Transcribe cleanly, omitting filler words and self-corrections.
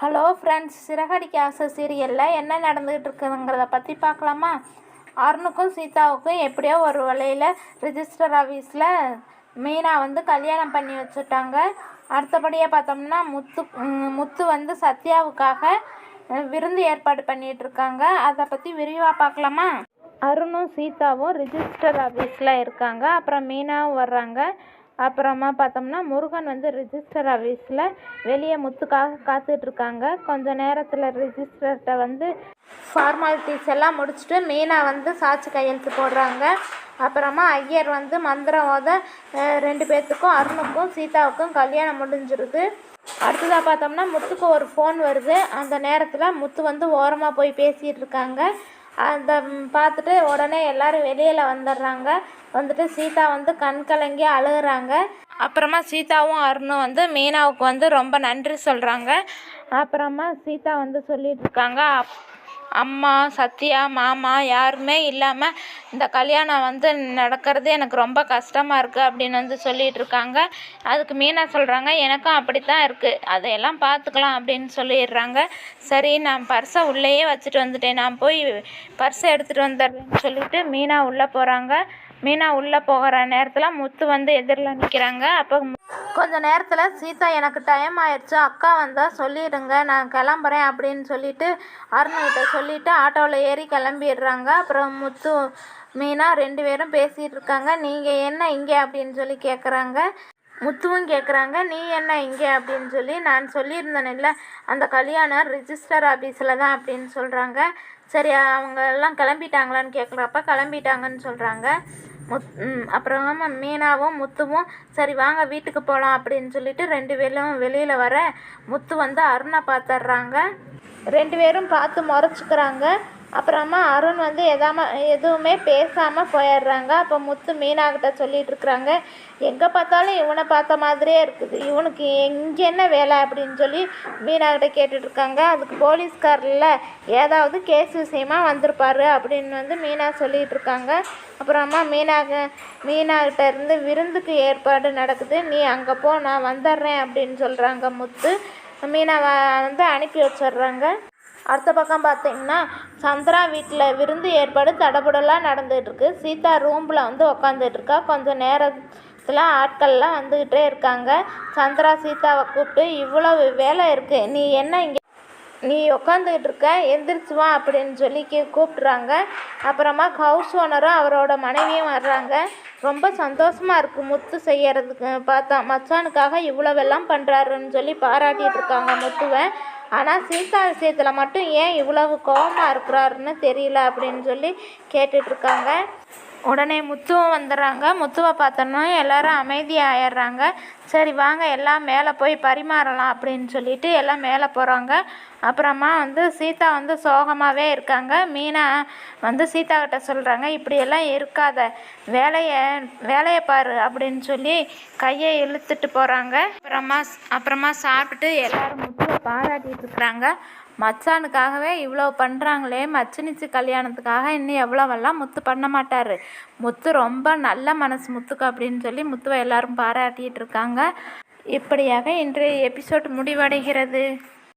Hello friends, Siragadikka ஆசை சீரியலில் என்ன நடந்துகிட்டு இருக்குதுங்கிறத பற்றி பார்க்கலாமா? அருணுக்கும் சீதாவுக்கும் எப்படியோ ஒரு வழியில் ரிஜிஸ்டர் ஆஃபீஸில் மீனா கல்யாணம் பண்ணி வச்சுட்டாங்க. அடுத்தபடியாக பார்த்தோம்னா முத்து சத்யாவுக்காக விருந்து ஏற்பாடு பண்ணிகிட்ருக்காங்க. அதை பற்றி விரிவாக பார்க்கலாமா? அருணும் சீதாவும் ரிஜிஸ்டர் ஆஃபீஸில் இருக்காங்க. அப்புறம் மீனாவும் வர்றாங்க. அப்புறமா பார்த்தோம்னா முருகன் ரிஜிஸ்டர் ஆஃபீஸில் வெளியே முத்துக்காக காத்துட்ருக்காங்க. கொஞ்சம் நேரத்தில் ரிஜிஸ்டர்கிட்ட ஃபார்மாலிட்டிஸ் எல்லாம் முடிச்சுட்டு மீனா சாட்சி கையெழுத்து போடுறாங்க. அப்புறமா ஐயர் மந்திரம் ஓத 2 பேர்த்துக்கும் அருணுக்கும் சீதாவுக்கும் கல்யாணம் முடிஞ்சிருது. அடுத்ததாக பார்த்தோம்னா முத்துக்கு ஒரு ஃபோன் வருது. அந்த நேரத்தில் முத்து ஓரமாக போய் பேசிகிட்டு இருக்காங்க. அதை பார்த்துட்டு உடனே எல்லோரும் வெளியில் வந்துடுறாங்க. சீதா கண் கலங்கி அழுகுறாங்க. அப்புறமா சீதாவும் அருணும் மீனாவுக்கு ரொம்ப நன்றி சொல்கிறாங்க. அப்புறமா சீதா சொல்லிகிட்டு இருக்காங்க, அம்மா, சத்யா, மாமா யாருமே இல்லாமல் இந்த கல்யாணம் நடக்கிறது எனக்கு ரொம்ப கஷ்டமாக இருக்குது அப்படின்னு சொல்லிகிட்டு இருக்காங்க. அதுக்கு மீனா சொல்கிறாங்க, எனக்கும் அப்படித்தான் இருக்குது, அதையெல்லாம் பார்த்துக்கலாம் அப்படின்னு சொல்லிடுறாங்க. சரி, நான் பர்ஸை உள்ளேயே வச்சுட்டு வந்துட்டேன், நான் போய் பர்ஸை எடுத்துகிட்டு வந்துடுறேன்னு சொல்லிட்டு மீனா உள்ளே போகிறாங்க. மீனா உள்ளே போகிற நேரத்தில் முத்து எதிரில் நிற்கிறாங்க. அப்போ கொஞ்சம் நேரத்தில் சீதா, எனக்கு டைம் ஆயிடுச்சு, அக்கா வந்தால் சொல்லிடுங்க, நான் கிளம்புறேன் அப்படின்னு சொல்லிட்டு அருணுகிட்ட சொல்லிவிட்டு ஆட்டோவில் ஏறி கிளம்பிடுறாங்க. அப்புறம் முத்து மீனா 2 பேரும் பேசிகிட்டு இருக்காங்க. நீங்கள் என்ன இங்கே அப்படின்னு சொல்லி கேட்குறாங்க. முத்துவும் கேட்குறாங்க, நீ என்ன இங்கே அப்படின்னு சொல்லி. நான் சொல்லியிருந்தேன்ல, அந்த கல்யாணம் ரிஜிஸ்டர் ஆஃபீஸில் தான் அப்படின்னு சொல்கிறாங்க. சரி, அவங்க எல்லாம் கிளம்பிட்டாங்களான்னு கேட்குறப்ப கிளம்பிட்டாங்கன்னு சொல்கிறாங்க. அப்புறமா மீனாவும் முத்துவும் சரி வாங்க வீட்டுக்கு போகலாம் அப்படின்னு சொல்லிட்டு 2 பேரும் வெளியில் வர முத்து அருணை பார்த்துட்றாங்க. 2 பேரும் பார்த்து முறைச்சிக்கிறாங்க. அப்புறமா அருண் எதுவுமே பேசாமல் போயிடுறாங்க. அப்போ முத்து மீனாக்கிட்ட சொல்லிகிட்டு இருக்கிறாங்க, எங்கே பார்த்தாலும் இவனை பார்த்த மாதிரியே இருக்குது, இவனுக்கு இங்கே என்ன வேலை அப்படின்னு சொல்லி மீனாக்கிட்ட கேட்டுட்ருக்காங்க. அதுக்கு போலீஸ்காரில் ஏதாவது கேஸ் விஷயமா வந்திருப்பார் அப்படின்னு மீனா சொல்லிகிட்டு இருக்காங்க. அப்புறமா மீனாக்கிட்ட இருந்து விருந்துக்கு ஏற்பாடு நடக்குது, நீ அங்கே போ, நான் வந்துடுறேன் அப்படின்னு சொல்கிறாங்க முத்து. மீனாவை அனுப்பி வச்சிடுறாங்க. அடுத்த பக்கம் பார்த்திங்கன்னா சந்திரா வீட்டில் விருந்து ஏற்பாடு தடபுடலாக நடந்துகிட்ருக்கு. சீதா ரூமில் உக்காந்துட்ருக்கா. கொஞ்சம் நேரத்தில் ஆட்கள்லாம் வந்துக்கிட்டே இருக்காங்க. சந்திரா சீதாவை கூப்பிட்டு, இவ்வளவு வேலை இருக்குது, நீ என்ன இங்கே உக்காந்துக்கிட்டு இருக்க, எந்திரிச்சு வா அப்படின்னு சொல்லி கூப்பிட்றாங்க. அப்புறமா ஹவுஸ் ஓனரும் அவரோட மனைவியும் வர்றாங்க. ரொம்ப சந்தோஷமாக இருக்குது முத்து செய்யறதுக்கு பார்த்தா, மச்சானுக்காக இவ்வளவெல்லாம் பண்ணுறாருன்னு சொல்லி பாராட்டிகிட்டு இருக்காங்க முத்துவை. ஆனால் சீதா விஷயத்தில் மட்டும் ஏன் இவ்வளவு கோபமாக இருக்கிறாருன்னு தெரியல அப்படின்னு சொல்லி கேட்டுட்ருக்காங்க. உடனே முத்துவும் வந்துடுறாங்க. முத்துவை பார்த்தோன்னா எல்லோரும் அமைதியாகிடுறாங்க. சரி வாங்க எல்லாம் மேலே போய் பரிமாறலாம் அப்படின்னு சொல்லிட்டு எல்லாம் மேலே போகிறாங்க. அப்புறமா சீதா சோகமாகவே இருக்காங்க. மீனா சீதா கிட்ட சொல்கிறாங்க, இப்படியெல்லாம் இருக்காத, வேலையை பாரு அப்படின்னு சொல்லி கையை இழுத்துட்டு போகிறாங்க. அப்புறமா சாப்பிட்டுட்டு எல்லோரும் முத்துவை பாராட்டிகிட்டு இருக்கிறாங்க. மச்சானுக்காகவே இவ்வளோ பண்ணுறாங்களே, மச்சினிச்சு கல்யாணத்துக்காக இன்னும் எவ்வளோவெல்லாம் முத்து பண்ண மாட்டார், முத்து ரொம்ப நல்ல மனசு முத்துக்கு அப்படின்னு சொல்லி முத்துவை எல்லோரும் பாராட்டிகிட்டு இருக்காங்க. இப்படியாக இன்றைய எபிசோட் முடிவடைகிறது.